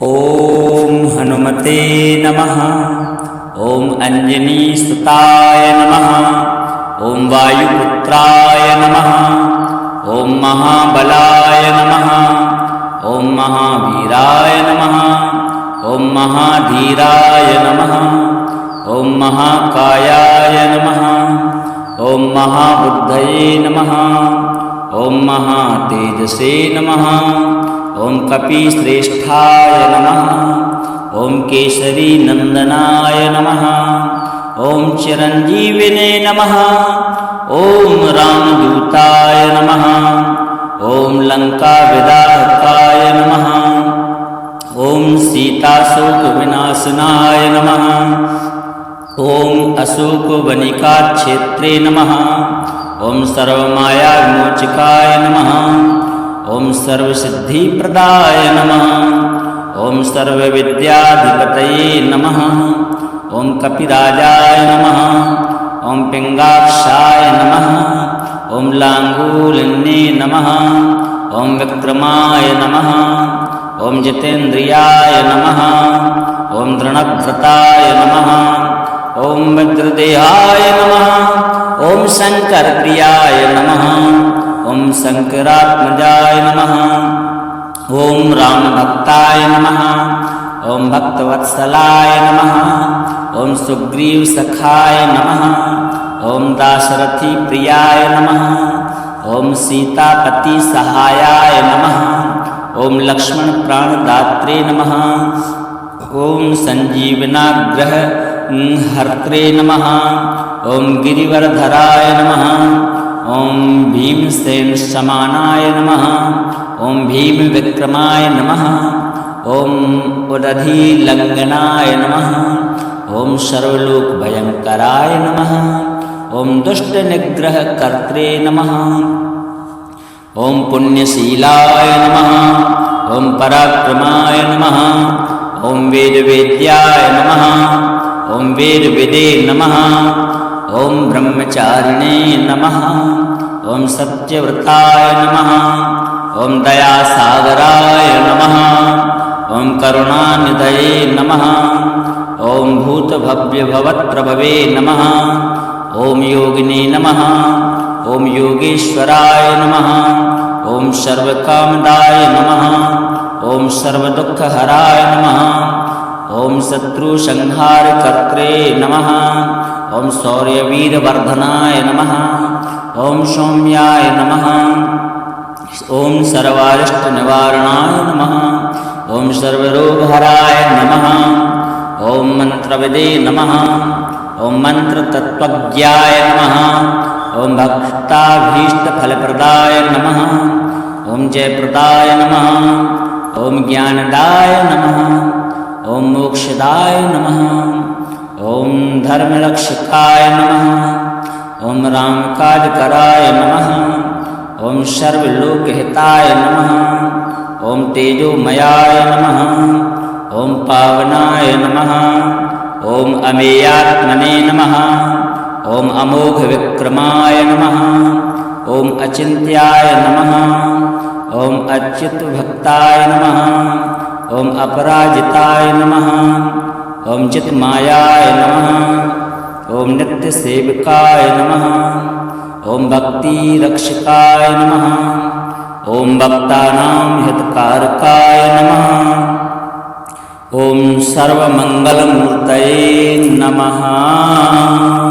ओम हनुमते नमः। ओम अंजनीसुताय नमः। ओम वायुपुत्राय नमः। ओम महाबलाय नमः। ओम महावीराय नमः। ओम महाधीराय नमः। ओम महाकायाय नमः। ओम महाबुद्धये नमः। ओम महातेजसे नमः। ओम कपिश्रेष्ठाय नमः। ओम केसरी नंदनाय नमः। ओम चिरंजीविने नमः। ओम रामदूताय नमः। ओम लंका विदाहकाय नमः। ओम सीताशोक विनाशनाय नमः। ओम अशोक वनिका क्षेत्रे नमः। ओम सर्वमाया विमोचकाय नमः। ओम सर्वसिद्धिप्रदाय नमः। ओम सर्वविद्याधिपतये नमः। ओम कपिराजाय नमः। ओम पिंगाक्षाय नमः। ओम लांगूलिन्ये नमः। ओम विक्रमाय नमः। ओम जितेन्द्रियाय नमः। ओम दृढ़व्रताय नमः। ओम वज्रदेहाय नमः। ओम शंकरप्रियाय नमः। ओम शंकरात्मजाय नमः। ओम रामभक्ताय नमः। ओम भक्तवत्सलाय नमः। ओम सुग्रीवसखाय नमः। ओम दाशरथी प्रियाय नमः। ओम सीतापति सहायाय नमः। ओम लक्ष्मण प्राणदात्रे नमः। ओम संजीवनाग्रह हर्त्रे नमः। ओम गिरिवरधराय नमः। ओम भीमसेन समानाय नमः। ओम भीम विक्रमाय नमः। ओम उदधीलंघनाय नमः। ओम सर्वलोक भयंकराय नमः। ओम दुष्ट निग्रह कर्त्रे नमः। ओम पुण्यशीलाय नमः। ओम पराक्रमाय नमः। ओम वेदवेद्याय नमः। ओम वेदविदे नमः। ओम ब्रह्मचारिणे नमः। ओम सत्यव्रताय नमः। ओम दयासागराय नमः। ओम करुणानिधये नमः। ओम भूतभव्यभवत्प्रभवे नमः। ओम योगिने नमः। ओम योगेश्वराय नमः। ओम सर्वकामदाय नमः। ओम सर्वदुःखहराय नमः। ओम शत्रुसंहारकर्त्रे नमः। ओम शौर्यवीरवर्धनाय नमः। ओम सौम्याय नमः। ओम सर्वारिष्टनिवारणाय नमः। ओम सर्वरोगहराय नमः। ओम मंत्रविदे नमः। ओम मंत्रतत्त्वज्ञाय नमः। ओम भक्ताभीष्टफलप्रदाय नमः। ओम जयप्रदाय नमः। ओम ज्ञानदाय नमः। ओम मोक्षदाय नमः। ओम धर्मरक्षकाय नमः। ओम रामकाजकराय नमः। ओम सर्वलोकहिताय नमः। ओम तेजोमयाय नमः। ओम पावनाय नमः। ओम अमेयात्मने नमः। ओम अमोघ विक्रमाय नमः। ओम अचिन्त्याय नमः। ओम अच्युतभक्ताय नमः। ओम अपराजिताय नमः। ओम चित्मायाय नमः। ओम नित्यसेवकाय नमः। ओम भक्तिरक्षकाय नमः। ओम भक्तानां हितकारकाय नमः। ओम सर्वमंगलमूर्तये नमः।